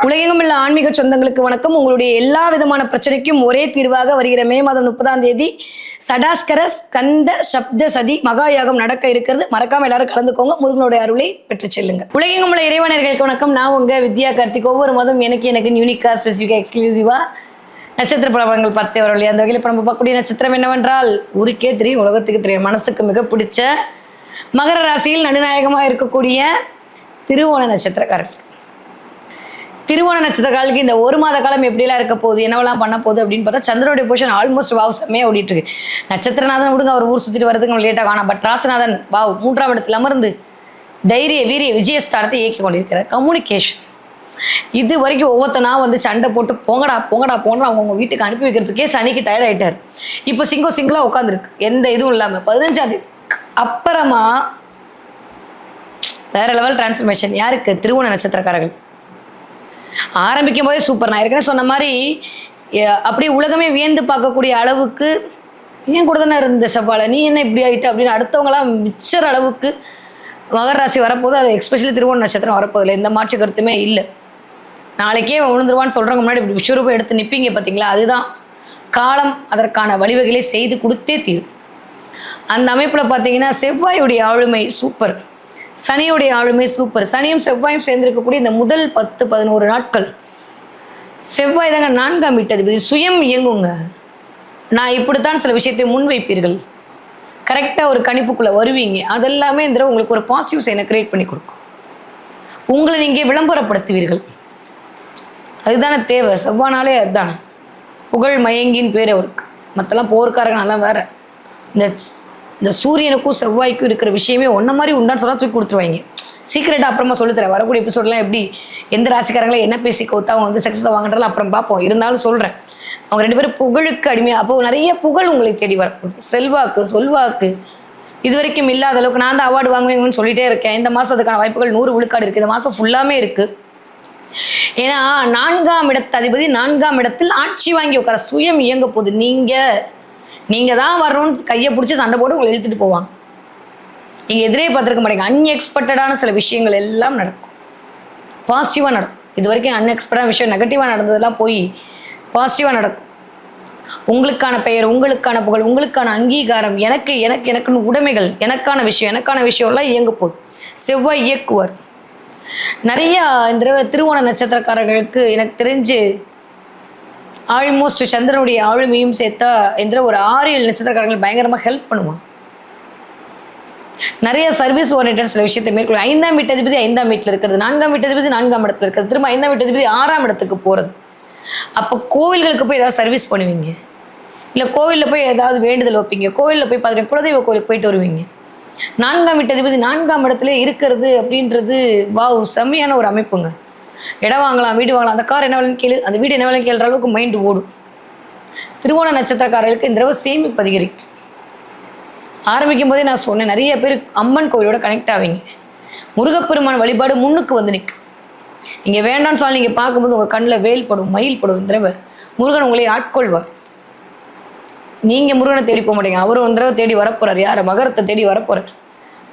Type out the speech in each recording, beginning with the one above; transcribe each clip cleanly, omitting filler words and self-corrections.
உலகெங்கும் உள்ள ஆன்மீக சொந்தங்களுக்கு வணக்கம். உங்களுடைய எல்லா விதமான பிரச்சனைக்கும் ஒரே தீர்வாக வருகிற மே மாதம் 30 சடாஸ்கர ஸ்கந்த சப்த சதி மகா யாகம் நடக்க இருக்கிறது. மறக்காம எல்லாரும் கலந்துக்கோங்க. முருகனுடைய அருளை பெற்று செல்லுங்க. உலகெங்கும் உள்ள இறைவனர்களுக்கு வணக்கம். நான் உங்க வித்யா கார்த்திக். ஒவ்வொரு மாதம் எனக்கு யூனிக்கா ஸ்பெசிஃபிக்கா எக்ஸ்க்ளூசிவா நட்சத்திர பலன்கள் பார்த்து வரலையே. அந்த வகையில் இப்போ நம்ம பார்க்கக்கூடிய நட்சத்திரம் என்னவென்றால் ஊருக்கே தெரியும், உலகத்துக்கு தெரியும், மனசுக்கு மிக பிடிச்ச மகர ராசியில் நடுநாயகமாக இருக்கக்கூடிய திருவோண நட்சத்திரக்காரர்கள். திருவோண நட்சத்திரக்காரர்களுக்கு இந்த ஒரு மாத காலம் எப்படிலாம் இருக்க போகுது, என்னவெல்லாம் பண்ண போகுது அப்படின்னு பார்த்தா சந்திரனுடைய பொசிஷன் ஆல்மோஸ்ட் வாவ் செம்மையாக ஓடிட்டு இருக்கு. நட்சத்திரநாதன் விடுங்க, அவர் ஊர் சுற்றிட்டு வரதுக்கு நம்ம லேட்டாக காணும். பட் ராசிநாதன் வாவ் 3ஆம் இடத்துல அமர்ந்து தைரிய வீரிய விஜயஸ்தானத்தை இயக்கி கொண்டிருக்கிறார். கம்யூனிகேஷன் இது வரைக்கும் ஒவ்வொருத்தனா வந்து சண்டை போட்டு போங்கடா அவங்க வீட்டுக்கு அனுப்பி வைக்கிறதுக்கே சனிக்கு டயர்ட் ஆகிட்டார். இப்போ சிங்கிளாக உட்காந்துருக்கு, எந்த இதுவும் இல்லாமல். 15ஆம் தேதி அப்புறமா வேற லெவல் டிரான்ஸ்ஃபர்மேஷன். யாருக்கு? திருவோண நட்சத்திரக்காரர்கள். ஆரம்பிக்கும் போதே சூப்பர். நான் ஏற்கனவே சொன்ன மாதிரி அப்படியே உலகமே வியந்து பார்க்கக்கூடிய அளவுக்கு ஏன் கூட தானே இருந்த செவ்வாழை, நீ என்ன இப்படி ஆகிட்டு அப்படின்னு அடுத்தவங்களாம் மிச்சர் அளவுக்கு மகர ராசி வரப்போது. அது எஸ்பெஷலி திருவோண நட்சத்திரம் வரப்போதில்லை, எந்த மாற்று கருத்துமே இல்லை. நாளைக்கே விழுந்துருவான்னு சொல்கிறவங்க முன்னாடி இப்படி விஸ்வரூபம் எடுத்து நிற்பீங்க பார்த்தீங்களா, அதுதான் காலம் அதற்கான வழிவகைகளை செய்து கொடுத்தே தீரும். அந்த அமைப்பில் பார்த்தீங்கன்னா செவ்வாயுடைய ஆளுமை சூப்பர், சனியுடைய ஆளுமை சூப்பர். சனியும் செவ்வாயும் சேர்ந்திருக்கக்கூடிய இந்த முதல் 10-11 நாட்கள் செவ்வாய் தாங்க 4ஆம் வீட்டதிபதி. சுயம் இயங்குங்க. நான் இப்படித்தான் சில விஷயத்தை முன்வைப்பீர்கள், கரெக்டாக ஒரு கணிப்புக்குள்ளே வருவீங்க. அதெல்லாமே இந்த உங்களுக்கு ஒரு பாசிட்டிவ் சைனை கிரியேட் பண்ணி கொடுக்கும். உங்களை நீங்கள் விளம்பரப்படுத்துவீர்கள், அதுதானே தேவை. செவ்வானாலே அதுதானே புகழ் மயங்கின்னு பேர் அவருக்கு. மற்றெல்லாம் போர்க்காரங்கலாம் வேற. இந்த சூரியனுக்கும் செவ்வாய்க்கும் இருக்கிற விஷயமே ஒன்றை மாதிரி உண்டான்னு சொன்னால் தூக்கி கொடுத்துருவாங்க. சீக்கிரட்டாக அப்புறமா சொல்லித்தரேன். வரக்கூடிய எபிசோட்லாம் எப்படி எந்த ராசிக்காரங்களே என்ன பேசி கவுத்தா அவங்க வந்து சக்ஸஸ் வாங்கன்றதுலாம் அப்புறம் பார்ப்போம். இருந்தாலும் சொல்கிறேன், அவங்க 2 பேரும் புகழுக்கு அடிமையாக. அப்போ நிறைய புகழ் உங்களை தேடி வரப்போகுது. செல்வாக்கு சொல்வாக்கு இது வரைக்கும் இல்லாத அளவுக்கு. நான் தான் அவார்டு வாங்குவேங்கன்னு சொல்லிட்டே இருக்கேன். இந்த மாதம் அதுக்கான வாய்ப்புகள் 100 விழுக்காடு இருக்குது. இந்த மாதம் ஃபுல்லாமே இருக்குது. ஏன்னா 4ஆம் இடத்து அதிபதி 4ஆம் இடத்தில் ஆட்சி வாங்கி உட்கார சுயம் இயங்க போகுது. நீங்கள் தான் வரணும்னு கையை பிடிச்சி சண்டை போட்டு உங்களை இழுத்துட்டு போவாங்க. நீங்கள் எதிரே பார்த்துருக்க மாட்டீங்க. அன்எக்ஸ்பெக்டடான சில விஷயங்கள் எல்லாம் நடக்கும், பாசிட்டிவாக நடக்கும். இது வரைக்கும் அன்எக்ஸ்பெக்டான விஷயம் நெகட்டிவாக நடந்ததெல்லாம் போய் பாசிட்டிவாக நடக்கும். உங்களுக்கான பெயர், உங்களுக்கான புகழ், உங்களுக்கான அங்கீகாரம், எனக்குன்னு உடைமைகள், எனக்கான விஷயம்லாம் இயங்க போகுது. செவ்வாய் இயக்குவார். நிறைய இந்த திருவோண நட்சத்திரக்காரர்களுக்கு எனக்கு தெரிஞ்சு ஆல்மோஸ்ட் சந்திரனுடைய ஆளுமையும் சேர்த்தா இந்த ஒரு 6-7 நட்சத்திரக்காரர்கள் பயங்கரமாக ஹெல்ப் பண்ணுவான். நிறைய சர்வீஸ் ஓரியன்டட் சில விஷயத்தை மேற்கொள்ள. 5ஆம் வீட்டதிபதி 5ஆம் வீட்டில் இருக்கிறது, 4ஆம் வீட்டதிபதி 4ஆம் இடத்துல இருக்கிறது, திரும்ப 5ஆம் வீட்டதிபதி 6ஆம் இடத்துக்கு போகிறது. அப்போ கோவில்களுக்கு போய் ஏதாவது சர்வீஸ் பண்ணுவீங்க, இல்லை கோவிலில் போய் ஏதாவது வேண்டுதல் வைப்பீங்க, கோவிலில் போய் பார்த்துட்டு குலதெய்வ கோவிலுக்கு போயிட்டு வருவீங்க. 4ஆம் வீட்டதிபதி 4ஆம் இடத்துல இருக்கிறது அப்படின்றது வாவ் செம்மையான ஒரு அமைப்புங்க. இடம் வாங்கலாம், வீடு வாங்கலாம், அந்த கார் என்ன வேலைன்னு கேளு, அந்த வீடு என்ன வேலைன்னு கேள்ற அளவுக்கு மைண்டு ஓடும். திருவோண நட்சத்திரக்காரர்களுக்கு இந்த தடவை சேமிப்பு அதிகரிக்கும். ஆரம்பிக்கும் போதே நான் சொன்னேன், நிறைய பேர் அம்மன் கோவிலோட கனெக்ட் ஆவீங்க. முருகப்பெருமான் வழிபாடு முன்னுக்கு வந்து நிற்கும். நீங்கள் வேண்டான்னு சொல்லி நீங்கள் பார்க்கும்போது உங்கள் கண்ணில் வேல் படும், மயில் படும். இந்த தடவை முருகன் உங்களை ஆட்கொள்வார். நீங்கள் முருகனை தேடி போக மாட்டீங்க, அவரும் இந்த தடவை தேடி வரப்போறார். யாரை? மகரத்தை தேடி வரப்போறார்.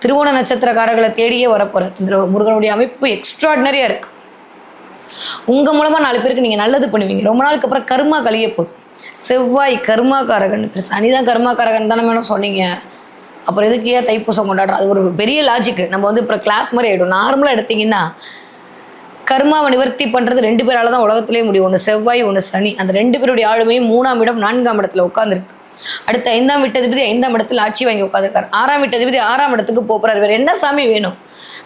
திருவோண நட்சத்திரக்காரர்களை தேடியே வரப்போறார். இந்த தடவை முருகனுடைய அமைப்பு எக்ஸ்ட்ராடினரியாக இருக்கு. உங்கள் மூலமாக 4 பேருக்கு நீங்கள் நல்லது பண்ணுவீங்க. ரொம்ப நாளுக்கு அப்புறம் கர்மா கழிய போகுது. செவ்வாய் கர்மாக்காரகன், சனிதான் கர்மாக்காரகன் தானே மேடம் சொன்னீங்க. அப்புறம் எதுக்கு ஏன் தைப்பூசம் கொண்டாடுறோம்? அது ஒரு பெரிய லாஜிக்கு. நம்ம வந்து இப்போ கிளாஸ் மாதிரி ஆகிடும். நார்மலாக எடுத்திங்கன்னா கர்மாவை நிவர்த்தி பண்ணுறது 2 பேரால் தான் உலகத்திலே முடியும். ஒன்று செவ்வாய், ஒன்று சனி. அந்த 2 பேருடைய ஆளுமையும் 3ஆம் இடம் 4ஆம் இடத்துல உட்காந்துருக்கு. அடுத்த 5ஆம் வீட்டதிபதி 5ஆம் இடத்துல ஆட்சி வாங்கி உட்காந்துருக்காரு. 6ஆம் வீட்டதிபதி 6ஆம் இடத்துக்கு போகிறார். வேறு என்ன சாமி வேணும்?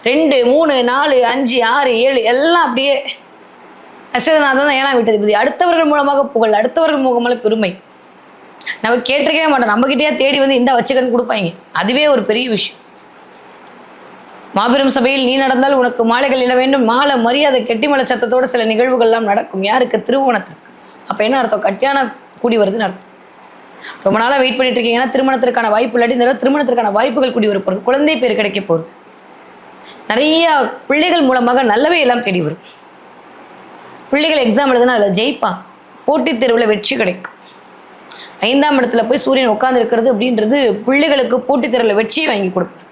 2, 3, 4, 5, 6, 7 எல்லாம் அப்படியே நட்சத்திரநாதன் தான் 7ஆம் வீட்டதிபதி. அடுத்தவர்கள் மூலமாக புகழ், அடுத்தவர்கள் மூலமாக பெருமை. நம்ம கேட்டிருக்கவே மாட்டோம். நம்மகிட்டயே தேடி வந்து இந்த வச்சுக்கன்னு கொடுப்பாங்க. அதுவே ஒரு பெரிய விஷயம். மாபெரும் சபையில் நீ நடந்தால் உனக்கு மாலைகள் இட வேண்டும், மாலை மரியாதை கெட்டிமலை சத்தத்தோடு சில நிகழ்வுகள்லாம் நடக்கும். யாருக்கு? திருவோணத்துக்கு. அப்போ என்ன அர்த்தம்? கட்டியான கூடி வருதுன்னு அர்த்தம். ரொம்ப நாளாக வெயிட் பண்ணிட்டு இருக்கீங்கன்னா திருமணத்திற்கான வாய்ப்பு இல்லாட்டி இந்த திருமணத்திற்கான வாய்ப்புகள் கூடி வர போகிறது. குழந்தை பேர் கிடைக்க போகிறது. நிறைய பிள்ளைகள் மூலமாக நல்லவே எல்லாம் தேடி வரும். பிள்ளைகள் எக்ஸாம் எழுதுனா அதில் ஜெயிப்பான், போட்டித் தேர்வில் வெற்றி கிடைக்கும். 5ஆம் இடத்துல போய் சூரியன் உட்கார்ந்து இருக்கிறது அப்படின்றது பிள்ளைகளுக்கு போட்டித் தேர்வில் வெற்றியை வாங்கி கொடுப்பார்.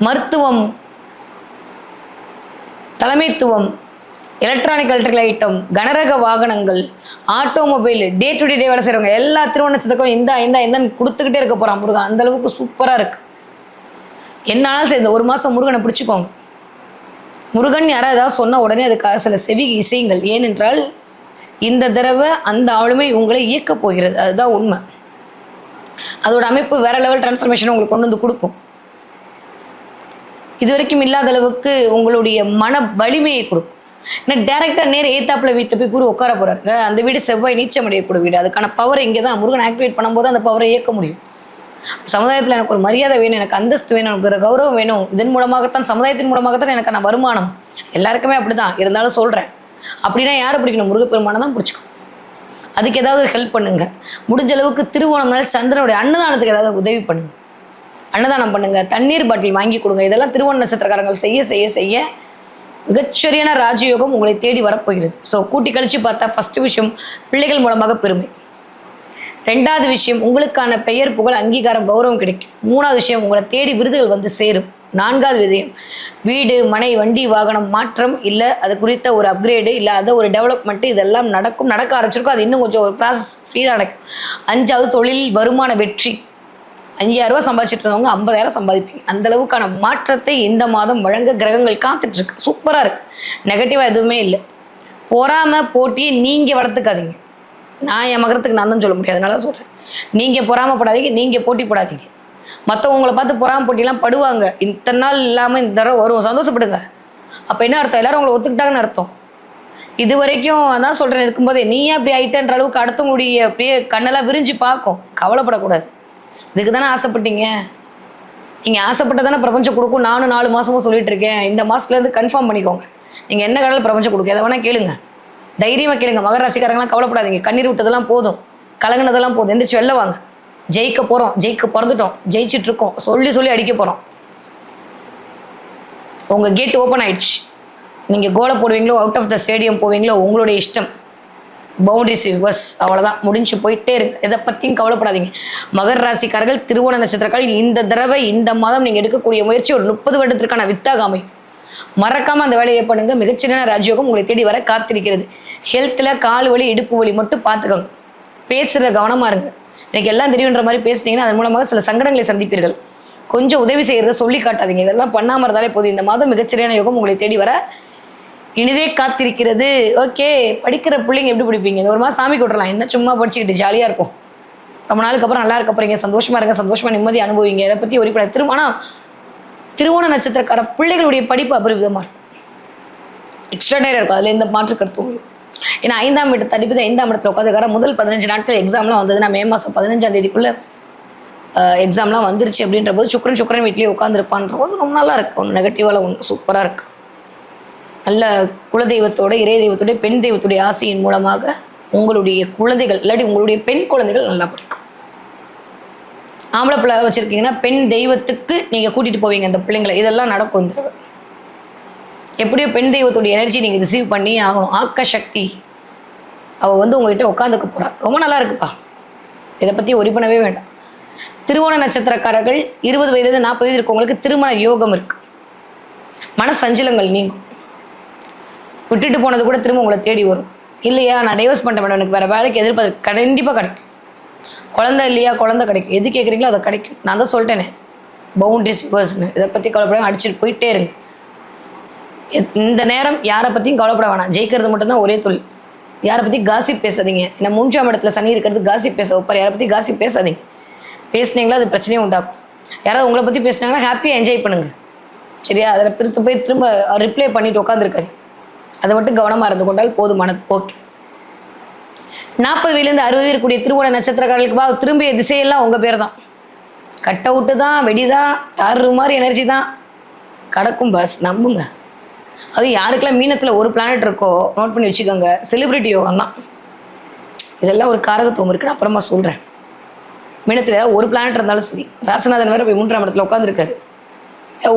மருத்துவம், தலைமைத்துவம், எலக்ட்ரிக்கல் ஐட்டம், கனரக வாகனங்கள், ஆட்டோமொபைல், டே டு டே வேலை செய்கிறவங்க எல்லா திருவோண நட்சத்திரக்கும் இந்தான்னு கொடுத்துக்கிட்டே இருக்க போகிறான் முருகன். அந்தளவுக்கு சூப்பராக இருக்குது. என்னாலும் சரி இந்த ஒரு மாதம் முருகனை பிடிச்சிக்கோங்க. முருகன் யாராவது ஏதாவது சொன்ன உடனே அதுக்காக சில செவி இசையுங்கள். ஏனென்றால் இந்த தடவை அந்த ஆளுமை உங்களை இயக்கப் போகிறது. அதுதான் உண்மை. அதோட அமைப்பு வேற லெவல் டிரான்ஸ்ஃபர்மேஷன் உங்களுக்கு கொண்டு வந்து கொடுக்கும். இது வரைக்கும் இல்லாத அளவுக்கு உங்களுடைய மன வலிமையை கொடுக்கும். ஏன்னா டேரெக்டாக நேரம் ஏத்தாப்புல வீட்டில் போய் குரு உட்கார போறாருங்க. அந்த வீடு செவ்வாய் நீச்சம் அடையக்கூடிய வீடு. அதுக்கான பவர் இங்கே தான் முருகன் ஆக்டிவேட் பண்ணும்போது அந்த பவரை இயக்க முடியும். சமுதாயத்தில் எனக்கு ஒரு மரியாதை வேணும், எனக்கு அந்தஸ்து வேணும், எனக்கு கௌரவம் வேணும். இதன் மூலமாகத்தான், சமுதாயத்தின் மூலமாகத்தான் எனக்கான வருமானம். எல்லாருக்குமே அப்படிதான் இருந்தாலும் சொல்கிறேன். அப்படின்னா யாரை பிடிக்கணும்? முருகப்பெருமானை தான் பிடிச்சிக்கும். அதுக்கு ஏதாவது ஒரு ஹெல்ப் பண்ணுங்க. முடிஞ்ச அளவுக்கு திருவோணம்னால சந்திரனுடைய அன்னதானத்துக்கு ஏதாவது உதவி பண்ணுங்க. அன்னதானம் பண்ணுங்க, தண்ணீர் பாட்டில் வாங்கி கொடுங்க. இதெல்லாம் திருவோண நட்சத்திரக்காரங்கள் செய்ய செய்ய செய்ய மிகச்சரியான ராஜயோகம் உங்களை தேடி வரப்போகிறது. ஸோ கூட்டி கழிச்சு பார்த்தா ஃபர்ஸ்ட் விஷயம் பிள்ளைகள் மூலமாக பெருமை. ரெண்டாவது விஷயம் உங்களுக்கான பெயர் புகழ் அங்கீகாரம் கௌரவம் கிடைக்கும். மூணாவது விஷயம் உங்களை தேடி விருதுகள் வந்து சேரும். நான்காவது விஷயம் வீடு மனை வண்டி வாகனம் மாற்றம், இல்லை அது குறித்த ஒரு அப்கிரேடு, இல்லை அதை ஒரு டெவலப்மெண்ட்டு, இதெல்லாம் நடக்க ஆரம்பிச்சிருக்கும். அது இன்னும் கொஞ்சம் ஒரு ப்ராசஸ் ஃப்ரீயாக நடக்கும். அஞ்சாவது தொழில் வருமான வெற்றி. 5000 ரூபா சம்பாதிச்சுட்டு இருந்தவங்க 50,000 சம்பாதிப்பீங்க. அந்த அளவுக்கான மாற்றத்தை இந்த மாதம் வழங்க கிரகங்கள் காத்துட்ருக்கு. சூப்பராக இருக்குது. நெகட்டிவாக எதுவுமே இல்லை. பொறாமை போட்டியை நீங்கள் வளர்த்துக்காதீங்க. நான் என் மகரத்துக்கு நான் தான் சொல்ல முடியாது, அதனால தான் சொல்கிறேன். நீங்கள் பொறாமப்படாதீங்க, நீங்கள் போட்டி போடாதீங்க. மற்றவங்களை பார்த்து பொறாம போட்டிலாம் படுவாங்க. இத்தனை நாள் இல்லாமல் இந்த தடவை வரும், சந்தோஷப்படுங்க. அப்போ என்ன அர்த்தம்? எல்லாரும் உங்களை ஒத்துக்கிட்டாங்கன்னு அர்த்தம். இது வரைக்கும் அதான் சொல்கிறேன், இருக்கும்போதே நீ ஏன் அப்படி ஆயிட்டன்ற அளவுக்கு அடுத்தவங்களுடைய அப்படியே கண்ணெல்லாம் விரிஞ்சு பார்க்கும். கவலைப்படக்கூடாது. இதுக்கு தானே ஆசைப்பட்டீங்க. நீங்கள் ஆசைப்பட்டதானே பிரபஞ்சம் கொடுக்கும். நானும் 4 மாதமும் சொல்லிட்டு இருக்கேன். இந்த மாதத்துலேருந்து கன்ஃபார்ம் பண்ணிக்கோங்க. நீங்கள் என்ன கடவுள் பிரபஞ்சம் கொடுக்கும், எதை வேணால் கேளுங்க, தைரியமாக கேளுங்க. மகர ராசிக்காரங்களாம் கவலைப்படாதீங்க. கண்ணீர் விட்டதெல்லாம் போதும், கலங்கினதெல்லாம் போதும். எந்திரிச்சு வெளில வாங்க. ஜெயிக்க போகிறோம், ஜெயிக்க பிறந்துட்டோம், ஜெயிச்சுட்டு இருக்கோம். சொல்லி சொல்லி அடிக்க போகிறோம். உங்கள் கேட் ஓப்பன் ஆயிடுச்சு. நீங்கள் கோலை போடுவீங்களோ, அவுட் ஆஃப் த ஸ்டேடியம் போவீங்களோ, உங்களுடைய இஷ்டம். பவுண்டரிஸ் ரிவர்ஸ், அவ்வளோதான், முடிஞ்சு போயிட்டே இருக்கு. எதை பற்றியும் கவலைப்படாதீங்க. மகர ராசிக்காரர்கள், திருவோண நட்சத்திரக்காரர்கள், இந்த தடவை இந்த மாதம் நீங்கள் எடுக்கக்கூடிய முயற்சி ஒரு 30 வருடத்திற்கான வித்தாக அமையும். மறக்காமல் அந்த வேலையை பண்ணுங்க. மிகச்சின்ன ராஜயோகம் உங்களை தேடி வர காத்திருக்கிறது. ஹெல்த்தில் கால் வலி இடுப்பு வலி மட்டும் பார்த்துக்கோங்க. பேசுகிற கவனமாக இருங்க. எனக்கு எல்லாம் தெரியுன்ற மாதிரி பேசுனீங்கன்னா அதன் மூலமாக சில சங்கடங்களை சந்திப்பீர்கள். கொஞ்சம் உதவி செய்கிறத சொல்லி காட்டாதீங்க. இதெல்லாம் பண்ணாமல் இருந்தாலே போதும். இந்த மாதம் மிகச்சிறியான யோகம் உங்களை தேடி வர இனிதே காத்திருக்கிறது. ஓகே, படிக்கிற பிள்ளைங்க எப்படி படிப்பீங்க? இந்த ஒரு மாதம் சாமி கூட்டலாம். என்ன சும்மா படிச்சுக்கிட்டு ஜாலியாக இருக்கும். ரொம்ப நாளுக்கு அப்புறம் நல்லா இருக்க போகிறீங்க. சந்தோஷமாக இருங்க, சந்தோஷமாக நிம்மதி அனுபவிங்க. இதை பற்றி ஒரு திருவோண நட்சத்திரக்கார பிள்ளைகளுடைய படிப்பு அபரிவிதமாக இருக்கும். எக்ஸ்ட்ராடனரியாக இருக்கும். அதில் எந்த மாற்று கருத்தும். ஏன்னா 5ஆம் வீட்டு தடிப்பது 5ஆம் இடத்துல உட்காந்துருக்கார. முதல் 15 நாட்கள் எக்ஸாம்லாம் வந்ததுன்னா மே மாதம் 15ஆம் தேதிக்குள்ளே எக்ஸாம்லாம் வந்துருச்சு அப்படின்ற போது சுக்கரன் வீட்லேயே உட்காந்துருப்பான்ற போது ரொம்ப நல்லா இருக்குது. ஒன்று நெகட்டிவாக ஒன்று சூப்பராக இருக்குது. நல்ல குலதெய்வத்தோட, இறை தெய்வத்தோட, பெண் தெய்வத்துடைய ஆசையின் மூலமாக உங்களுடைய குழந்தைகள் இல்லாட்டி உங்களுடைய பெண் குழந்தைகள் நல்லா படிக்கும். ஆம்பளை பிள்ளை வச்சுருக்கீங்கன்னா பெண் தெய்வத்துக்கு நீங்கள் கூட்டிகிட்டு போவீங்க அந்த பிள்ளைங்களை. இதெல்லாம் நடக்கும் இந்த தடவை. எப்படியோ பெண் தெய்வத்துடைய எனர்ஜி நீங்கள் ரிசீவ் பண்ணி ஆகணும். ஆக்க சக்தி அவள் வந்து உங்கள்கிட்ட உட்காந்துக்க போகிறாள். ரொம்ப நல்லா இருக்குப்பா. இதை பற்றி ஒரி பண்ணவே வேண்டாம். திருவோண நட்சத்திரக்காரர்கள் 20 வயது 40 வயது இருக்கவங்களுக்கு திருமண யோகம் இருக்குது. மன சஞ்சலங்கள் நீங்கும். விட்டுட்டு போனது கூட திரும்ப உங்களை தேடி வரும். இல்லையா, நான் டைவர்ஸ் பண்ண வேண்டாம், எனக்கு வேறு வேலைக்கு எதிர்பார்த்து கண்டிப்பாக கிடைக்கும். குழந்தை இல்லையா, குழந்தை கிடைக்கும். எது கேட்குறீங்களோ அதை கிடைக்கும். நான் தான் சொல்லிட்டேனே, பவுண்டரிஸ் ரிவர்ஸ்னு. இதை பற்றி கவலைப்படாம அடிச்சுட்டு போயிட்டே இருங்க. இந்த நேரம் யாரை பற்றியும் கவலைப்பட வேணாம். ஜெயிக்கிறது மட்டும்தான் ஒரே தொழில். யாரை பற்றி காசிப் பேசாதீங்க. ஏன்னா 3ஆம் இடத்துல சனி இருக்கிறது காசிப் பேச வைப்பார். யாரை பற்றி காசிப் பேசாதீங்க. பேசுனீங்களா அது பிரச்சனையும் உண்டாக்கும். யாராவது உங்களை பற்றி பேசுனாங்கன்னா ஹாப்பியாக என்ஜாய் பண்ணுங்கள். சரியா? அதில் பிரித்து போய் திரும்ப ரிப்ளை பண்ணிட்டு உட்காந்துருக்காரு. அதை மட்டும் கவனமாக இருந்து கொண்டால் போதுமானது. ஓகே. 40 வயதுலேருந்து 60 வயது கூடிய திருவோண நட்சத்திரக்காரர்களுக்கு திரும்பிய திசையெல்லாம் உங்கள் பேர் தான். கட் அவுட்டு தான், வெடி தான், தாறு மாதிரி எனர்ஜி தான் கடக்கும். பஸ் நம்புங்க. அது யாருக்கெல்லாம் மீனத்தில் ஒரு பிளானட் இருக்கோ நோட் பண்ணி வச்சுக்கோங்க. செலிபிரிட்டி யோகம் தான். இதெல்லாம் ஒரு காரகத்துவம் இருக்குன்னு அப்புறமா சொல்கிறேன். மீனத்தில் ஒரு பிளானட் இருந்தாலும் சரி. ராசநாதன் வேறு போய் 3ஆம் இடத்துல உட்காந்துருக்காரு.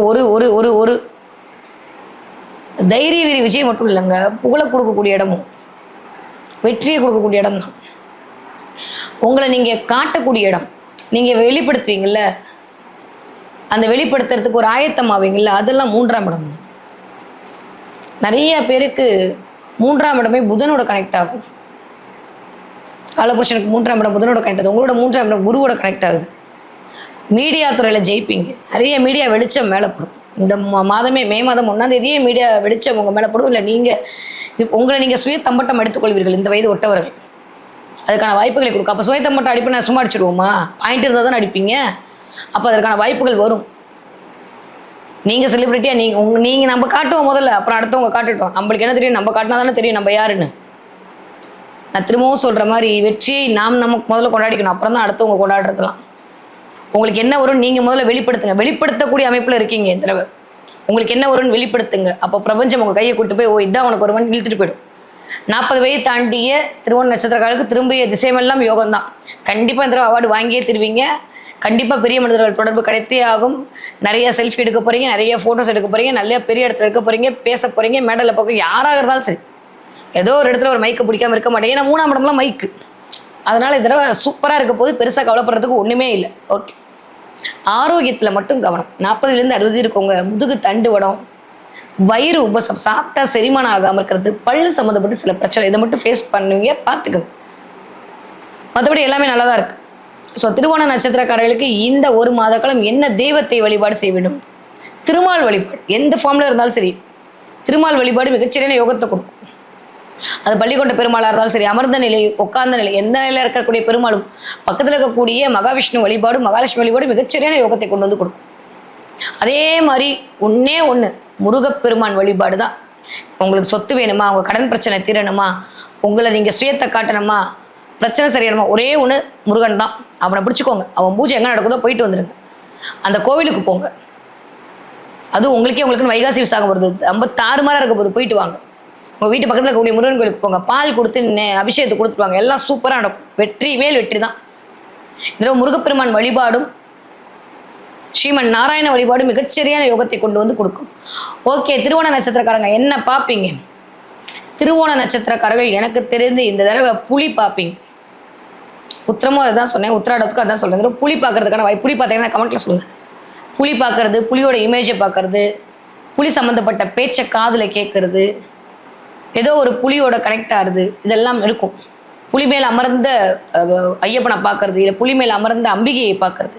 ஒரு ஒரு ஒரு ஒரு தைரிய வீரி விஜயம் மட்டும் இல்லைங்க, புகழை கொடுக்கக்கூடிய இடமும் வெற்றியை கொடுக்கக்கூடிய இடம் தான். உங்களை நீங்கள் காட்டக்கூடிய இடம். நீங்கள் வெளிப்படுத்துவீங்கள்ல, அந்த வெளிப்படுத்துறதுக்கு ஒரு ஆயத்தம் ஆவீங்கள்ல, அதெல்லாம் 3ஆம் இடம் தான். நிறைய பேருக்கு 3ஆம் இடமே புதனோட கனெக்ட் ஆகும். காலபுருஷனுக்கு 3ஆம் இடம் புதனோட கனெக்ட் ஆகுது. உங்களோட 3ஆம் இடம் குருவோட கனெக்ட் ஆகுது. மீடியா துறையில் ஜெயிப்பீங்க. நிறைய மீடியா வெளிச்சம் மேலே படும். இந்த மாதமே மே மாதம் 1ஆம் தேதியே மீடியா வெளிச்சம் உங்கள் மேலே படும். இல்லை உங்களை நீங்கள் சுய தம்பட்டம் எடுத்துக்கொள்வீர்கள் இந்த வயது ஒட்டவர்கள். அதுக்கான வாய்ப்புகளை கொடுக்கும். அப்போ சுய தம்பட்டம் அடிப்பு நான் சும்மா அடிச்சிடுவோமா? பாயிண்ட் இருந்தால் தான் அடிப்பீங்க. அப்போ அதற்கான வாய்ப்புகள் வரும். நீங்கள் செலிபிரிட்டியாக நீங்கள் நம்ம காட்டுவோம் முதல்ல, அப்புறம் அடுத்தவங்க காட்டுட்டோம். நம்மளுக்கு என்ன தெரியும்? நம்ம காட்டினா தானே தெரியும் நம்ம யாருன்னு. நான் திரும்பவும் சொல்கிற மாதிரி வெற்றியை நமக்கு முதல்ல கொண்டாடிக்கணும், அப்புறம் தான் அடுத்தவங்க கொண்டாடுறதுலாம். உங்களுக்கு என்ன வரும்னு நீங்கள் முதல்ல வெளிப்படுத்துங்க. வெளிப்படுத்தக்கூடிய அமைப்பில் இருக்கீங்க இந்த தடவை. உங்களுக்கு என்ன வரும்னு வெளிப்படுத்துங்க. அப்போ பிரபஞ்சம் உங்கள் கையை கூட்டு போய் இதான் உனக்கு ஒருவன் இழுத்துட்டு போயிடும். 40 வயது தாண்டிய திருவோண நட்சத்திரக்காரர்களுக்கு திரும்பிய திசையமெல்லாம் யோகம் தான். கண்டிப்பாக இந்த தடவை அவார்டு வாங்கியே தருவீங்க. கண்டிப்பாக பெரிய மனிதர்கள் தொடர்பு கிடைத்தே ஆகும். நிறைய செல்ஃபி எடுக்க போகிறீங்க, நிறைய ஃபோட்டோஸ் எடுக்க போகிறீங்க, நிறைய பெரிய இடத்துல இருக்க போகிறீங்க, பேச போகிறீங்க, மேடலில் போக யாராக இருந்தாலும் சரி. ஏதோ ஒரு இடத்துல ஒரு மைக்கை பிடிக்காமல் இருக்க மாட்டேங்க. ஏன்னா 3ஆம் இடம்லாம் மைக்கு. அதனால் இந்த தடவை சூப்பராக இருக்க போது பெருசாக கவலைப்படுறதுக்கு ஒன்றுமே இல்லை. ஓகே, ஆரோக்கியத்தில் மட்டும் கவனம். 40லேருந்து 60 இருக்கவங்க முதுகு தண்டு வடம், வயிறு உபசம், சாப்பிட்டா செரிமானம் ஆகாமல் இருக்கிறது, பல்லு சம்மந்தப்பட்டு சில பிரச்சனை, இதை மட்டும் ஃபேஸ் பண்ணுவீங்க, பார்த்துக்கோங்க. மற்றபடி எல்லாமே நல்லா தான் இருக்குது. ஸோ திருவோண நட்சத்திரக்காரர்களுக்கு இந்த ஒரு மாத காலம் என்ன தெய்வத்தை வழிபாடு செய்ய வேண்டும்? திருமால் வழிபாடு. எந்த ஃபார்மில் இருந்தாலும் சரி, திருமால் வழிபாடு மிகச்சிறிய யோகத்தை கொடுக்கும். அது பள்ளிக்கொண்ட பெருமாளாக இருந்தாலும் சரி, அமர்ந்த நிலை, உட்கார்ந்த நிலை, எந்த நிலையில் இருக்கக்கூடிய பெருமாளும், பக்கத்தில் இருக்கக்கூடிய மகாவிஷ்ணு வழிபாடு, மகாலட்சுமி வழிபாடு மிகச்சரியான யோகத்தை கொண்டு வந்து கொடுக்கும். அதே மாதிரி ஒன்று முருகப்பெருமான் வழிபாடு தான். உங்களுக்கு சொத்து வேணுமா, உங்கள் கடன் பிரச்சனை தீரணுமா, உங்களை நீங்கள் சுயத்தை காட்டணுமா, பிரச்சனை சரியானுமா, ஒரே ஒன்று முருகன் தான். அவனை பிடிச்சிக்கோங்க. அவன் பூஜை எங்கே நடக்குதோ போயிட்டு வந்துடுங்க. அந்த கோவிலுக்கு போங்க. அதுவும் உங்களுக்குன்னு வைகாசி விசாகம் வருது, ரொம்ப தாறுமாறாக இருக்க போது, போயிட்டு வாங்க. உங்கள் வீட்டு பக்கத்தில் இருக்கக்கூடிய முருகன் கோயிலுக்கு போங்க. பால் கொடுத்து அபிஷேகத்தை கொடுத்துருவாங்க. எல்லாம் சூப்பராக நடக்கும். வெற்றி மேல் வெற்றி தான். இதில் முருகப்பெருமான் வழிபாடும் ஸ்ரீமன் நாராயண வழிபாடும் மிகச்சரியான யோகத்தை கொண்டு வந்து கொடுக்கும். ஓகே, திருவோண நட்சத்திரக்காரங்க என்ன பார்ப்பீங்க? திருவோண நட்சத்திரக்காரர்கள் எனக்கு தெரிந்து இந்த தடவை புலி பார்ப்பீங்க. உத்திரமும் அதை தான் சொன்னேன், உத்திராடத்துக்கும் அதான் சொல்கிறேன். புலி பார்க்கறதுக்கான வாய்ப்பு. புலி பார்த்தீங்கன்னா கமெண்ட்டில் சொல்லுங்கள். புலி பார்க்கறது, புலியோட இமேஜை பார்க்கறது, புலி சம்மந்தப்பட்ட பேச்சை காதில் கேட்கறது, ஏதோ ஒரு புலியோட கனெக்ட் ஆகுது, இதெல்லாம் இருக்கும். புலி மேல் அமர்ந்த ஐயப்பனை பார்க்கறது, இல்லை புலி மேல் அமர்ந்த அம்பிகையை பார்க்கறது,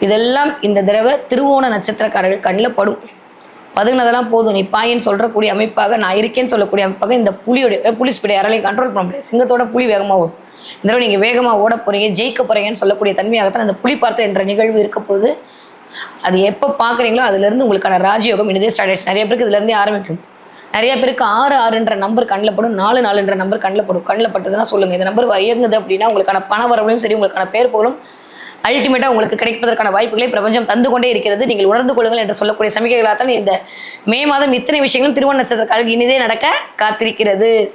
இதெல்லாம் இந்த தடவை திருவோண நட்சத்திரக்காரர்கள் கண்ணில் படும். பதுங்கினதெல்லாம் போதும், நீ பாயின்னு சொல்கிறக்கூடிய அமைப்பாக, நான் இருக்கேன்னு சொல்லக்கூடிய அமைப்பாக இந்த புலி ஸ்பீடை யாராலையும் கண்ட்ரோல் பண்ண முடியாது. சிங்கத்தோட புலி வேகமாக ஓடும். இந்த தடவை நீங்கள் வேகமாக ஓட போகிறீங்க, ஜெயிக்க போகிறீங்கன்னு சொல்லக்கூடிய தன்மையாகத்தான் அந்த புலி பார்த்த என்ற நிகழ்வு இருக்க போது. அது எப்போ பார்க்குறீங்களோ அதுலேருந்து உங்களுக்கான ராஜயோகம் இதே ஸ்டார்ட் ஆயிடுச்சு. நிறைய பேருக்கு இதுலேருந்தே ஆரம்பிக்கும். நிறைய பேருக்கு 6 நம்பர் கண்ணில் படும், 4 நம்பர் கண்ணில் படும். கண்ணில் பட்டதுன்னா சொல்லுங்கள். இந்த நம்பர் இயங்குது அப்படின்னா உங்களுக்கான பண வரவுலையும் சரி, உங்களுக்கான பேர் போலும் அல்டிமேட்டாக உங்களுக்கு கிடைப்பதற்கான வாய்ப்புகளை பிரபஞ்சம் தந்து கொண்டே இருக்கிறது. நீங்கள் உணர்ந்து கொள்ளுங்கள் என்று சொல்லக்கூடிய சமிக்கைகளாக தான் இந்த மே மாதம் இத்தனை விஷயங்களும் திருவோண நட்சத்திரக்காரர்களுக்கு இனிதே நடக்க காத்திருக்கிறது.